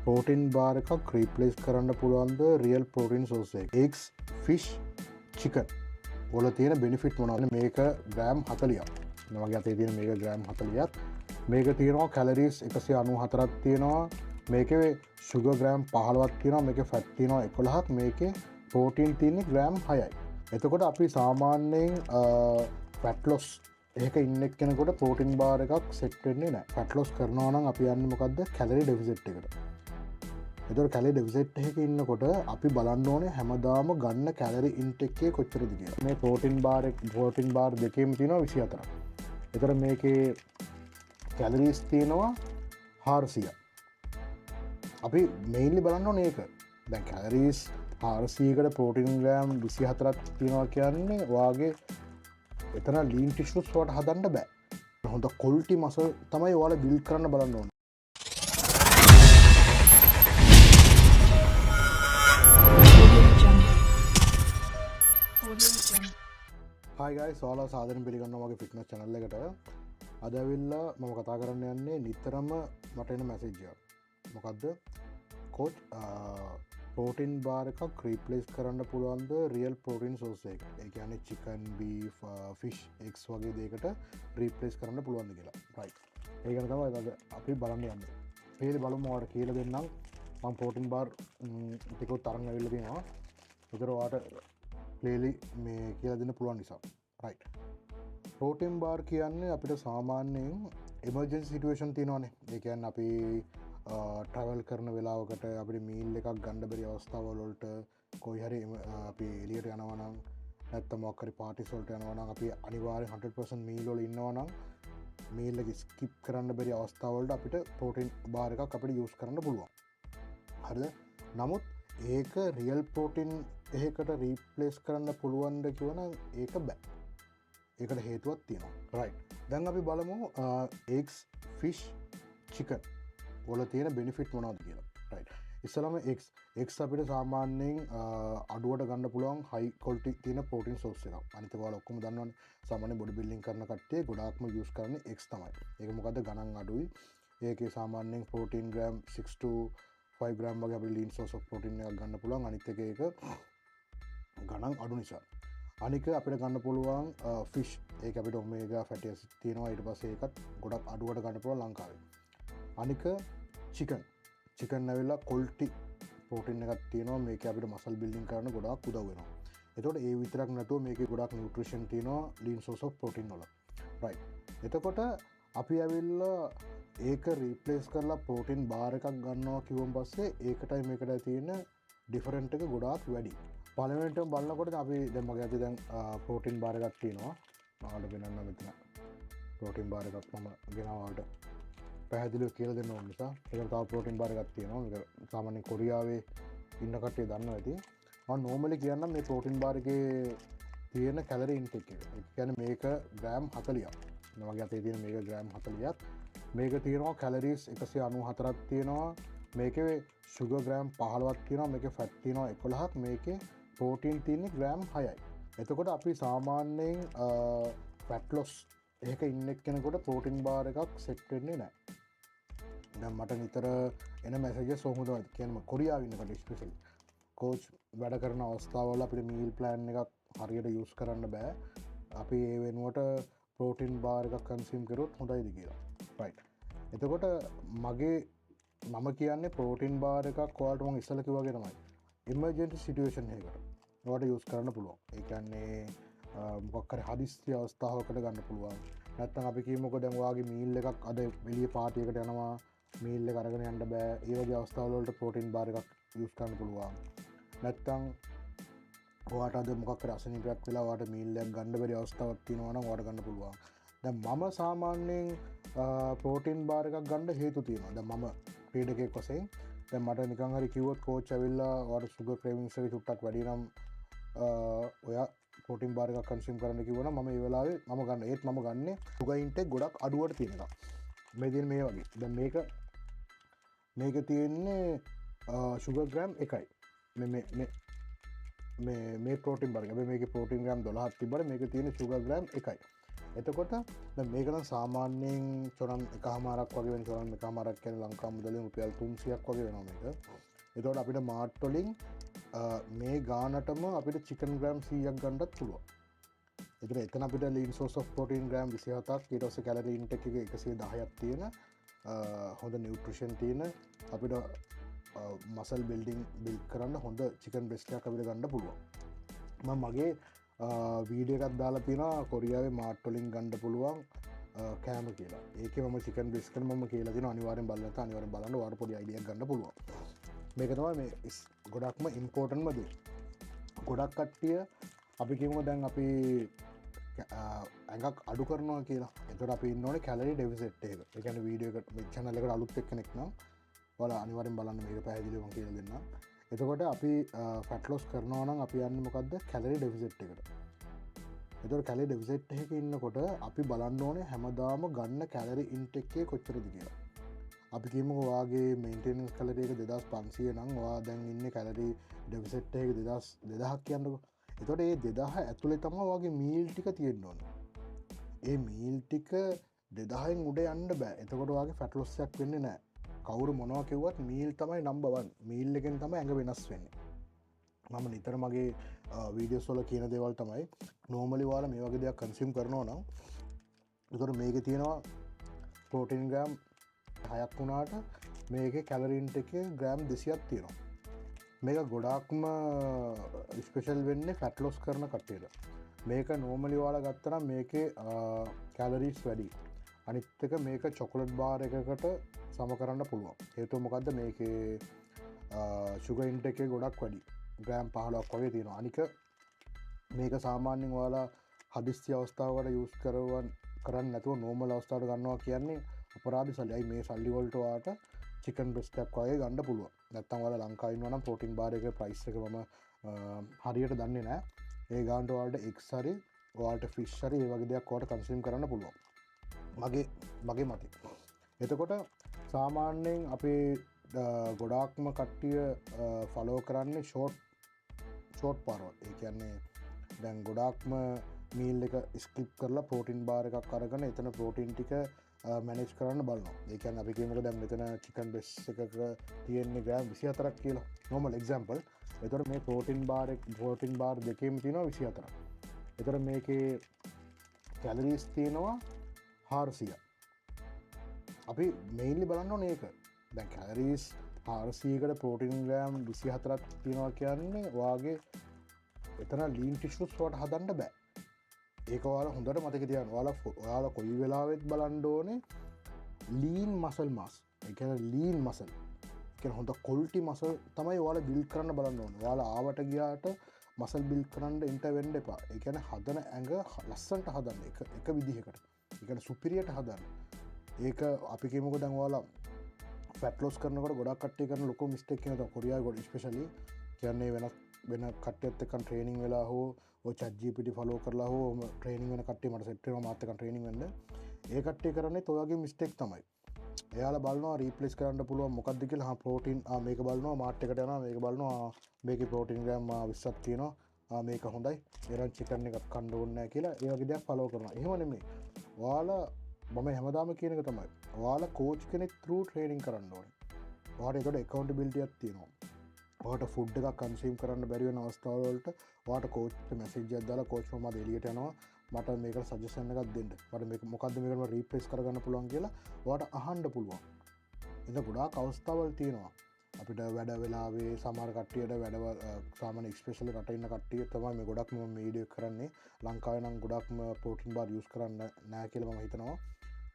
Protein බාර එකක් replace කරන්න පුළුවන්ද රියල් ප්‍රෝටින් සෝස් එක එක්ස් ෆිෂ් චිකන් වල තියෙන බෙනිෆිට් මොනවද මේක ග්‍රෑම් 40ක් මගේ අතේ තියෙන මේක ග්‍රෑම් 40ක් මේක තියෙනවා කැලරීස් 194ක් තියෙනවා මේකේ සුගර් ග්‍රෑම් 15ක් තියෙනවා මේකේ ෆැට් තියෙනවා 11ක් මේකේ ප්‍රෝටීන් තියෙන්නේ ග්‍රෑම් 6යි එතකොට අපි සාමාන්‍යයෙන් ෆැට් ලොස් ඒක ඉන්න කෙනකොට ප්‍රෝටින් බාර එකක් සෙට් වෙන්නේ නැහැ ෆැට් ලොස් කරනවා නම් අපි යන්නේ මොකද්ද කැලරි ඩෙෆිසිට් එකට එතකොට කැලරි ඩෙෆිසිට් එකක ඉන්නකොට අපි බලන්න ඕනේ හැමදාම ගන්න කැලරි ඉන්ටේක් එකේ කොච්චරද කියලා මේ ප්‍රෝටින් බාර් දෙකේම තියෙනවා 24ක් එතකොට මේකේ කැලරීස් තියෙනවා 400 අපි මෙයින්ලි බලන්න ඕනේ ඒක දැන් කැලරීස් 400කට ප්‍රෝටින් ග්‍රෑම් 24ක් තියෙනවා කියන්නේ වාගේ එතන ලීන් ටිෂුස් වලට හදන්න බෑ හොඳ ක්වොලිටි මසල් තමයි ඔයාලා බිල්ඩ් කරන්න බලන්න ඕනේ Hi guys, ඔයාලා සාදරයෙන් පිළිගන්නවා මගේ ෆිට්නස් channel එකට. අද ඇවිල්ලා මම කතා කරන්න යන්නේ නිතරම මට එන මැසේජ් එකක්. මොකද්ද? coach protein bar එකක් replace කරන්න පුළුවන්ද real protein source එක. ඒ කියන්නේ chicken, beef, fish, eggs වගේ දෙයකට replace කරන්න පුළුවන්ද කියලා. right. ඒක ගැන තමයි අද අපි බලන්න යන්නේ. මේ බලමු ඔයාලට කියලා දෙන්නම්. මම protein bar ටිකක් තරම් ඇවිල්ලා තියෙනවා. ඒතර ඔයාලට ලේලි මේ කියලා දෙන්න පුළුවන් නිසා රයිට් ප්‍රෝටීන් බාර් කියන්නේ අපිට සාමාන්‍යයෙන් එමර්ජන්සි සිටුේෂන් තියෙනවානේ ඒ කියන්නේ අපි ට්‍රැවල් කරන වෙලාවකට අපිට මීල් එකක් ගන්න බැරි අවස්ථාවල් වලට කොයි හරි අපි එළියට යනවා නම් නැත්නම් මොකක් හරි පාටිස් වලට යනවා නම් අපි අනිවාර්යයෙන් 100% මීල් වල ඉන්නවා නම් මීල් එක ස්කිප් කරන්න බැරි අවස්ථාව වලට අපිට ප්‍රෝටීන් බාර් එකක් අපිට යූස් කරන්න පුළුවන් හරිද නමුත් ඒක රියල් ප්‍රෝටින් ඒකට රීප්ලේස් කරන්න පුළුවන්ද කියවන ඒක බෑ ඒකට හේතුවත් තියෙනවා රයිට් දැන් අපි බලමු එක්ස් ෆිෂ් චිකන් වල තියෙන බෙනිෆිට් මොනවද කියලා රයිට් ඉස්සලම එක්ස් අපිට සාමාන්‍යයෙන් අඩුවට ගන්න පුළුවන් හයි ක්වොලිටි තියෙන ප්‍රෝටීන් සෝස් එකක් අනිත් ඒවා ඔක්කොම දන්නවනේ සාමාන්‍ය බොඩි බිල්ඩින් කරන කට්ටිය ගොඩාක්ම යූස් කරන්නේ එක්ස් තමයි ඒක මොකද්ද ගණන් අඩුයි ඒකේ සාමාන්‍යයෙන් ප්‍රෝටීන් ග්‍රෑම් 6 to 5 ග්‍රෑම් වගේ අපිට ලීන් සෝස් ඔෆ් ප්‍රෝටීන් එකක් ගන්න පුළුවන් අනිත් එක ඒක ගණන් අඩු නිසා අනික අපිට ගන්න පුළුවන් ෆිෂ් ඒක අපිට ඔමේගා ෆැටි ඇසිඩ් තියෙනවා ඊට පස්සේ ඒකත් ගොඩක් අඩුවට ගන්න පුළුවන් ලංකාවේ අනික චිකන් ඇවිල්ලා ක්වොලිටි ප්‍රෝටීන් එකක් තියෙනවා මේක අපිට මසල් බිල්ඩින් කරන්න ගොඩක් උදව් වෙනවා එතකොට ඒ විතරක් නැතුව මේකේ ගොඩක් නියුට්‍රිෂන් තියෙනවා ලීන් සෝස් ඔෆ් ප්‍රෝටීන් වල රයිට් එතකොට අපි ඇවිල්ලා ඒක රීප්ලේස් කරලා ප්‍රෝටීන් බාර් එකක් ගන්නවා කිව්වන් පස්සේ ඒකටයි මේකටයි තියෙන ඩිෆරන්ට් එක ගොඩාක් වැඩි පළවෙනිටම බලනකොට අපි දැන් මගේ අතේ දැන් ප්‍රෝටීන් බාර් එකක් තියෙනවා ඔයාලට පෙන්නන්න මෙතන ප්‍රෝටීන් බාර් එකක් මම ගෙනාවා ඔයාලට පැහැදිලිව කියලා දෙන්න ඕන නිසා ඒකට තව ප්‍රෝටීන් බාර් එකක් තියෙනවා මේක සාමාන්‍යයෙන් කොරියාවේ ඉන්න කට්ටිය දන්නවා ඇති මම නෝමලි කියන්නම් මේ ප්‍රෝටීන් බාර් එකේ තියෙන කැලරි ඉන්ටේක් එක ඒ කියන්නේ මේක ග්‍රෑම් 40ක් මගේ අතේ තියෙන මේක ග්‍රෑම් 40ක් මේක තියෙනවා කැලරීස් 194ක් තියෙනවා මේකේ සුගර් ග්‍රෑම් 15ක් තියෙනවා මේකේ ෆැට් තියෙනවා 11ක් මේකේ ප්‍රෝටීන් තියෙන්නේ ග්‍රෑම් 6යි. එතකොට අපි සාමාන්‍යයෙන් ෆැට් ලොස් ඒක ඉන්න කෙනෙකුට ප්‍රෝටීන් බාර් එකක් සෙට් වෙන්නේ නැහැ. දැන් මට නිතර එන මැසේජස් ඔහොම තමයි කියන්නේ කොරියාවේ ඉන්න කට්ටිය ස්පෙෂලි. කෝච් වැඩ කරන අවස්ථාවල අපිට මීල් ප්ලෑන් එකක් හරියට යූස් කරන්න බෑ. අපි ඒ වෙනුවට ප්‍රෝටීන් බාර් එකක් කන්සියුම් කරොත් හොඳයිද කියලා. රයිට්. එතකොට මම කියන්නේ ප්‍රෝටීන් බාර් එකක් ඔයාලට මම ඉස්සෙල්ලා කිව්වා වගේ තමයි. එමර්ජන්සි සිටුේෂන් එකකට ඔයාලට යූස් කරන්න පුළුවන්. ඒ කියන්නේ මොකක් හරි හදිස්සි අවස්ථාවකට ගන්න පුළුවන්. නැත්නම් අපි කියමුකෝ දැන් ඔයාගේ මීල් එකක් අද එළිය පාටි එකට යනවා මීල් එක අරගෙන යන්න බෑ. ඒ වගේ අවස්ථාවල වලට ප්‍රෝටීන් බාර් එකක් යූස් කරන්න පුළුවන්. නැත්නම් ඔයාට අද මොකක් හරි අසනීපයක් වෙලා ඔයාට මීල් එකක් ගන්න බැරි අවස්ථාවක් තියෙනවා නම් ඔයාට ගන්න පුළුවන්. දැන් මම සාමාන්‍යයෙන් ප්‍රෝටීන් බාර් එකක් ගන්න හේතු තියෙනවා. දැන් මම ක්‍රීඩකයෙක් වශයෙන් දැන් මට නිකන් හරි කිව්වොත් කෝච් ඇවිල්ලා ඔයාට සුගර් ක්‍රේවිංස් එක චුට්ටක් වැඩි නම් ඔයා ප්‍රෝටීන් බාර් එකක් කන්සියුම් කරන්න කිව්වනම් මම ඒ වෙලාවේ මම ගන්න ඒත් මම ගන්නේ සුගර් ඉන්ටේක් ගොඩක් අඩුවට තියෙන එක. මේ තියෙන මේ වගේ. දැන් මේක තියෙන්නේ සුගර් ග්‍රෑම් 1යි. මේ ප්‍රෝටීන් බාර් එක. මේකේ ප්‍රෝටීන් ග්‍රෑම් 12ක් තිබ්බට මේක තියෙන්නේ සුගර් ග්‍රෑම් 1යි. එතකොට මේකන සාමාන්‍යයෙන් චොරන් එක හමාරක් වගේ චොරන් එක මරක් කියන ලංකා මුදලින් රුපියල් 300ක් වගේ වෙනවා මේක. එතකොට අපිට මාර්ට්වලින් මේ ගානටම අපිට චිකන් ග්‍රෑම් 100ක් ගන්නත් පුළුවන්. එතන එතන අපිට ලීන් සෝස් ඔෆ් ප්‍රෝටීන් ග්‍රෑම් 27ක් ඊට පස්සේ කැලරි ඉන්ටෙක් එක 110ක් තියෙන හොඳ නිව්ට්‍රිෂන් තියෙන අපිට මසල් බිල්ඩිං බිල් කරන්න හොඳ චිකන් බ්‍රෙස්ට් එකක් අපිට ගන්න පුළුවන්. මම මගේ වීඩියෝ එකක් දාලා තියෙනවා කොරියාවේ මාර්ට්වලින් ගන්න පුළුවන් කෑම කියලා. ඒකේ මම චිකන් බ්‍රෙස්ට් එක මම කියලා තියෙනවා අනිවාර්යෙන් බලන්න අනිවාර්යෙන් බලන්න ඔයාලට පොඩි අයිඩියා එකක් ගන්න පුළුවන්. මේක තමයි මේ ගොඩක්ම ඉම්පෝර්ටන්ට්ම දේ. ගොඩක් කට්ටිය අපි කියමු දැන් අපි ඇඟක් අඩු කරනවා කියලා. එතකොට අපි ඉන්න ඕනේ කැලරි ඩෙෆිසිට් එක. ඒ කියන්නේ වීඩියෝ එකට මේ channel එකට අලුත් එක්කෙනෙක් නම් ඔයාලා අනිවාර්යෙන් බලන්න මේක පැහැදිලිව මම කියලා දෙන්නම්. එතකොට අපි ෆැට් ලොස් කරනවා නම් අපි යන්නේ මොකද්ද? කැලරි ඩෙෆිසිට් එකට. එතකොට කැලරි ඩෙෆිසිට් එකක ඉන්නකොට අපි බලන්න ඕනේ හැමදාම ගන්න කැලරි ඉන්ටෙක් එකේ කොච්චරද කියලා. අපි කියමුකෝ ඔයාගේ මේන්ටෙනන්ස් කැලරි එක 2500 නම් ඔයා දැන් ඉන්නේ කැලරි ඩෙෆිසිට් එකක 2000ක් කියන්නකෝ. එතකොට මේ 2000 ඇතුලේ තමයි ඔයාගේ මීල් ටික තියෙන්න ඕනේ. ඒ මීල් ටික 2000න් උඩ යන්න බෑ. එතකොට ඔයාගේ ෆැට් ලොස් එකක් වෙන්නේ නැහැ. කවුරු මොනවා කිව්වත් මීල් තමයි නම්බර් 1. මීල් එකෙන් තමයි ඇඟ වෙනස් වෙන්නේ. මම නිතර මගේ වීඩියෝස් වල කියන දේවල් තමයි නෝමලි ඔයාලා මේ වගේ දෙයක් කන්සියුම් කරනවා නම් එතකොට මේකේ තියෙනවා ප්‍රෝටීන් ග්‍රෑම් 6ක් වුණාට මේකේ කැලරි ඉන්ටේක් එක ග්‍රෑම් 200ක් තියෙනවා. මේක ගොඩාක්ම ස්පෙෂල් වෙන්නේ ෆැට් ලොස් කරන කට්ටියට. මේක නෝමලි ඔයාලා ගත්තා නම් මේකේ කැලරිස් වැඩි. අනිත් එක මේක චොකලට් බාර් එකකට සම කරන්න පුළුවන්. හේතුව මොකද්ද මේකේ ෂුගර් ඉන්ටේක් එක ගොඩක් වැඩි. ග්‍රෑම් 15ක් වගේ තියෙනවා. අනික මේක සාමාන්‍යයෙන් ඔයාලා හදිස්සි අවස්ථාවකට යූස් කරන්න නැතුව නෝමල් අවස්ථාවට ගන්නවා කියන්නේ අපරාධ සල්ලි. අයි මේ සල්ලි වලට ඔයාට චිකන් බ්‍රෙස්ට් එකක් වගේ ගන්න පුළුවන්. නැත්තම් ඔයාලා ලංකාවේ ඉන්නවා නම් ප්‍රෝටීන් බාර් එකේ ප්‍රයිස් එක මම හරියට දන්නේ නැහැ. ඒ ගානට ඔයාලට එග්ස් හරි ඔයාලට ෆිෂ් හරි ඒ වගේ දෙයක් ඔයාලට කන්සියුම් කරන්න පුළුවන්. මගේ මතය. එතකොට සාමාන්‍යයෙන් අපි ගොඩාක්ම කට්ටිය ෆලෝ කරන්නේ ෂෝට් පාරවල්. ඒ කියන්නේ දැන් ගොඩාක්ම මීල් එක ස්කිප් කරලා ප්‍රෝටීන් බාර් එකක් අරගෙන එතන ප්‍රෝටීන් ටික මැනේජ් කරන්න බලනවා. ඒ කියන්නේ අපි කියමුකෝ දැන් මෙතන චිකන් බ්‍රෙස්ට් එකක තියෙන්නේ ග්‍රෑම් 24ක් කියලා. normal example. එතකොට මේ ප්‍රෝටීන් බාර් දෙකේම තියෙනවා 24ක්. එතකොට මේකේ කැලරීස් තියෙනවා 400. අපි මේන්ලි බලන්න ඕනේ ඒක. දැන් කැලරීස් 400කට ප්‍රෝටීන් ග්‍රෑම් 24ක් තියෙනවා කියන්නේ වාගේ එතන ලීන් ටිෂුස් වලට හදන්න බෑ. ඒක ඔයාලා හොඳට මතක තියාගන්න. ඔයාලා කොයි වෙලාවෙත් බලන්න ඕනේ ලීන් මසල් මාස්. ඒ කියන්නේ ලීන් මසල්. ඒ කියන්නේ හොඳ ක්වොලිටි මසල් තමයි ඔයාලා බිල්ඩ් කරන්න බලන්න ඕනේ. ඔයාලා ආවට ගියාට මසල් බිල්ඩ් කරන්න එන්ට වෙන්න එපා. ඒ කියන්නේ හදන ඇඟ ලස්සනට හදන්න එක විදිහකට. ඒ කියන්නේ සුපිරියට හදන්න. ඒක අපි කියමුකෝ දැන් ඔයාලා ෆැට් ලොස් කරනකොට ගොඩක් කට්ටිය කරන ලොකු මිස්ටේක් එක තමයි කොරියාවේ ගොඩ ස්පෙෂලි කියන්නේ වෙන කට්ටියත් එක්ක ට්‍රේනින් වෙලා හෝ ඔය chat GPT ෆලෝ කරලා හෝ ට්‍රේනින් වෙන කට්ටිය මට සෙට් වෙනවා මාත් එක්ක ට්‍රේනින් වෙන්න. ඒ කට්ටිය කරන්නේ ඔය වගේ මිස්ටේක් තමයි. එයාලා බලනවා රීප්ලේස් කරන්න පුළුවන් මොකක්ද කියලා. හා ප්‍රෝටීන් මේක බලනවා මාර්ට් එකට යනවා මේක බලනවා මේකේ ප්‍රෝටීන් ග්‍රෑම් 20ක් තියෙනවා මේක හොඳයි එරන් චිකන් එකක් කන්න ඕනේ නැහැ කියලා ඒ වගේ දේවල් ෆලෝ කරනවා. එහෙම නෙමෙයි. ඔයාලා මම හැමදාම කියන එක තමයි ඔයාලා කෝච් කෙනෙක් through training කරන්න ඕනේ. ඔයාලට ඒකට accountability එකක් තියෙනවා. ඔයාලට ෆුඩ් එකක් කන්සියුම් කරන්න බැරි වෙන අවස්ථාවල වලට ඔයාලට කෝච්ට මැසේජ් එකක් දාලා කෝච් මම එළියට යනවා මට මේකට සජෙෂන් එකක් දෙන්න. මට මේක මොකද්ද මේකට රීප්ලේස් කරගන්න පුළුවන් කියලා ඔයාලට අහන්න පුළුවන්. එතන ගොඩාක් අවස්ථාවල් තියෙනවා. අපිට වැඩ වෙලාවේ සමහර කට්ටියට වැඩ සාමාන්‍ය ස්පෙෂල් රට ඉන්න කට්ටිය තමයි මේ ගොඩක්ම මම වීඩියෝ කරන්නේ. ලංකාවේ නම් ගොඩක්ම ප්‍රෝටීන් බාර් යූස් කරන්න නැහැ කියලා මම හිතනවා.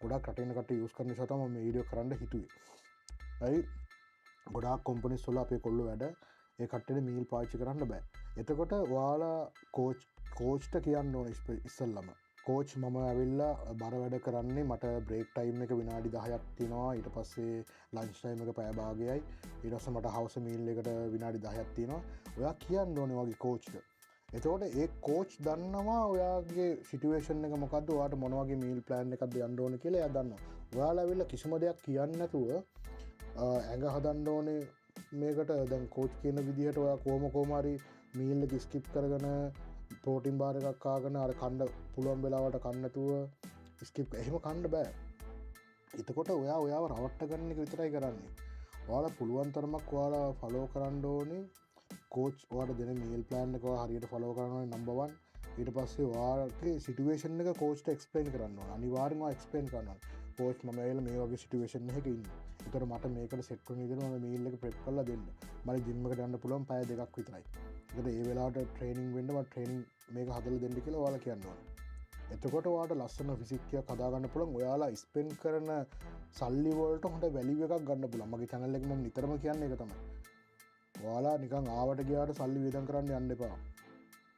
ගොඩක් රට ඉන්න කට්ටිය යූස් කරන නිසා තමයි මම මේ වීඩියෝ කරන්න හිතුවේ. අයි ගොඩාක් කම්පනීස් වල අපේ කොල්ලෝ වැඩ ඒ කට්ටියට මීල් පාවිච්චි කරන්න බෑ. එතකොට ඔයාලා කෝච්ට කියන්න ඕනේ ඉස්සෙල්ලම කෝච් මම ඇවිල්ලා බර වැඩ කරන්නේ මට බ්‍රේක් ටයිම් එක විනාඩි 10ක් තියෙනවා ඊට පස්සේ ලන්ච් ටයිම් එක පැය භාගයයි ඊට පස්සේ මට හවුස් මීල් එකට විනාඩි 10ක් තියෙනවා. ඔයා කියන්න ඕනේ වගේ කෝච්ට. එතකොට ඒ කෝච් දන්නවා ඔයාගේ සිටුවේෂන් එක මොකද්ද ඔයාට මොන වගේ මීල් ප්ලෑන් එකක්ද යන්න ඕනේ කියලා එයා දන්නවා. ඔයාලා ඇවිල්ලා කිසිම දෙයක් කියන්නේ නැතුව ඇඟ හදන්න ඕනේ මේකට දැන් කෝච් කියන විදිහට ඔයා කොහොම හරි මීල් එක ස්කිප් කරගෙන පෝටින් බාර එකක් කාගෙන අර කණ්ඩ පුළුවන් වෙලාවට කන්නතුව ස්කිප් එහෙම කණ්ඩ බෑ. එතකොට ඔයාව රවට්ට ගන්න එක විතරයි කරන්නේ. ඔයාලා පුළුවන් තරමක් ඔයාලා ෆලෝ කරන්න ඕනේ කෝච් ඔයාලට දෙන මීල් ප්ලෑන් එක හරියට ෆලෝ කරන්න ඕනේ නම්බර් 1. ඊට පස්සේ ඔයාලගේ සිටුේෂන් එක කෝච්ට එක්ස්පලේන් කරන්න ඕනේ. අනිවාර්යෙන්ම එක්ස්පලේන් කරන්න ඕනේ. කෝච් මම ඇවිල්ලා මේ වගේ සිටුේෂන් එකක ඉන්නේ. ඒතර මට මේකට සෙට් කරන විදිහට මම මීල් එක ප්‍රෙප් කරලා දෙන්න. මට ජිම් එකට යන්න පුළුවන් පැය 2ක් විතරයි. ඒකට ඒ වෙලාවට ට්‍රේනින් වෙන්න මට ට්‍රේනින් මේක හදලා දෙන්න කියලා ඔයාලා කියන්න ඕනේ. එතකොට ඔයාලට ලස්සන ෆිසික් එකක් හදා ගන්න පුළුවන්. ඔයාලා ස්පෙන්ඩ් කරන සල්ලි වලට හොඳ වැලියු එකක් ගන්න පුළුවන්. මගේ channel එකේ මම නිතරම කියන්නේ ඒක තමයි. ඔයාලා නිකන් ආවට ගියාට සල්ලි වියදම් කරන්න යන්න එපා.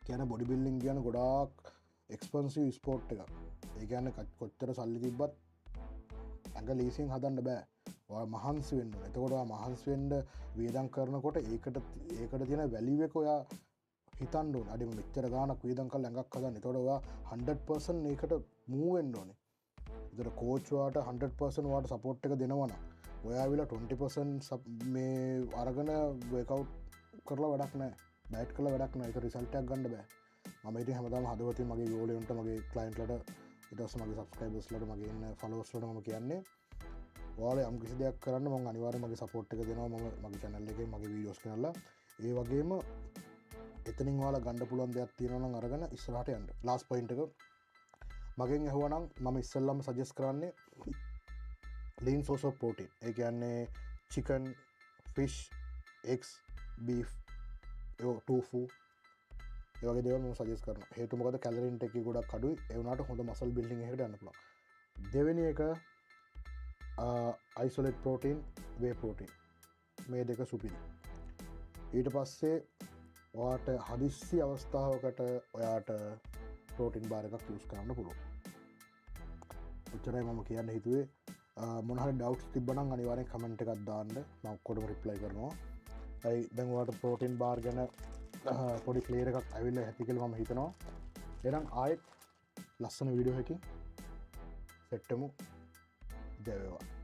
කියන බොඩි බිල්ඩින් කියන ගොඩාක් එක්ස්පෙන්සිව් ස්පෝර්ට් එකක්. ඒ කියන්නේ කොච්චර සල්ලි තිබ්බත් ඇඟ ලීසියෙන් හදන්න බෑ. ඔයා මහන්සි වෙන්න ඕනේ. එතකොට ඔයා මහන්සි වෙන්න වියදම් කරනකොට ඒකට තියෙන වැලියු එක ඔයා හිතන්න ඕනේ. අඩේ මෙච්චර ගාණක් වියදම් කරලා ඇඟක් හදන්න. එතකොට ඔයා 100% ඒකට මූව් වෙන්න ඕනේ. ඒතර කෝච් ඔයාට 100% ඔයාට සපෝට් එක දෙනවා නම් ඔයා ඇවිල්ලා 20% මේ අරගෙන වර්ක්අවුට් කරලා වැඩක් නැහැ. ඩයට් කරලා වැඩක් නැහැ. ඒක රිසල්ට් එකක් ගන්න බෑ. මම ඉතින් හැමදාම හදවතින් මගේ ගෝලියන්ට මගේ ක්ලයන්ට්ලට ඊට පස්සේ මගේ සබ්ස්ක්‍රයිබර්ස්ලට මගේ ඉන්න ෆලෝවර්ස්ලට මම කියන්නේ ඔයාලා යම් කිසි දෙයක් කරන්න මම අනිවාර්යෙන් මගේ සපෝට් එක දෙනවා. මම මගේ channel එකේ මගේ වීඩියෝස් කරලා ඒ වගේම එතනින් ඔයාලා ගන්න පුළුවන් දෙයක් තියෙනවා නම් අරගෙන ඉස්සරහට යන්න. ලාස්ට් පොයින්ට් එක මගෙන් අහුවනම් මම ඉස්සෙල්ලාම සජෙස්ට් කරන්නේ lean source of protein. ඒ කියන්නේ chicken, fish, eggs, beef, tofu ඒ වගේ දේවල් මම සජෙස්ට් කරනවා. හේතුව මොකද කැලරි ඉන්ටේක් එක ගොඩක් අඩුයි. ඒ වුණාට හොඳ මසල් බිල්ඩින් එකකට යන්න පුළුවන්. දෙවෙනි එක isolate protein, whey protein. මේ දෙක සුපිරි. ඊට පස්සේ ඔයාට හදිස්සි අවස්ථාවකට ඔයාට ප්‍රෝටින් බාර එකක් යූස් කරන්න පුළුවන්. එච්චරයි මම කියන්න හිතුවේ. මොන හරි ඩවුට්ස් තිබ්බනම් අනිවාර්යෙන් කමෙන්ට් එකක් දාන්න. මම ඔක්කොටම රිප්ලයි කරනවා. දැන් ඔයාලට ප්‍රෝටින් බාර් ගැන පොඩි ක්ලියර් එකක් ඇවිල්ලා ඇති කියලා මම හිතනවා. එහෙනම් ආයෙත් ලස්සන වීඩියෝ එකකින් සෙට් වෙමු. ජය වේවා.